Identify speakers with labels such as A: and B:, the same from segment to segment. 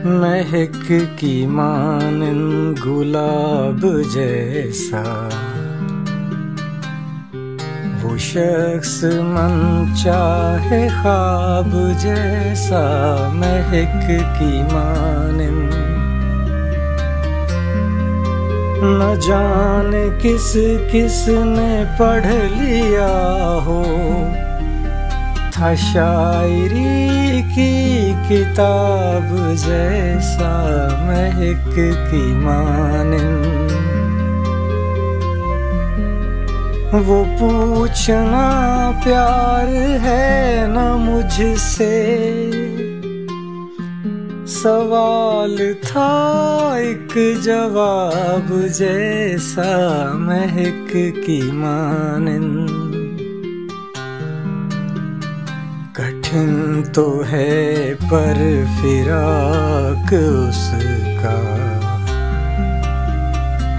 A: महक की मानिंद गुलाब जैसा वो शख्स मन चाहे ख्वाब जैसा। महक की मानिंद न जाने किस किस ने पढ़ लिया हो, था शायरी की किताब जैसा। महक की मानिंद वो पूछना प्यार है न मुझसे, सवाल था एक जवाब जैसा। महक की मानिंद कठिन तो है पर फिराक उसका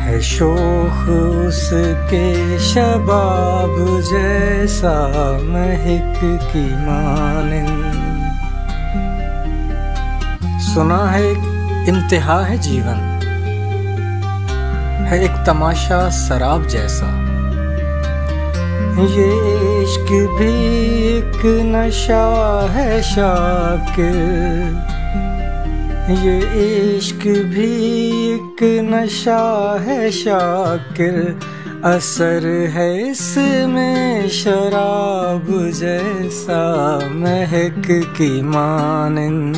A: है शोख उसके शबाब जैसा। महक की मानिंद सुना है एक इम्तिहा है जीवन, है एक तमाशा शराब जैसा। ये इश्क भी एक नशा है शाकिर, ये इश्क भी एक नशा है शाकिर। असर है इसमें शराब जैसा। महक की मानिंद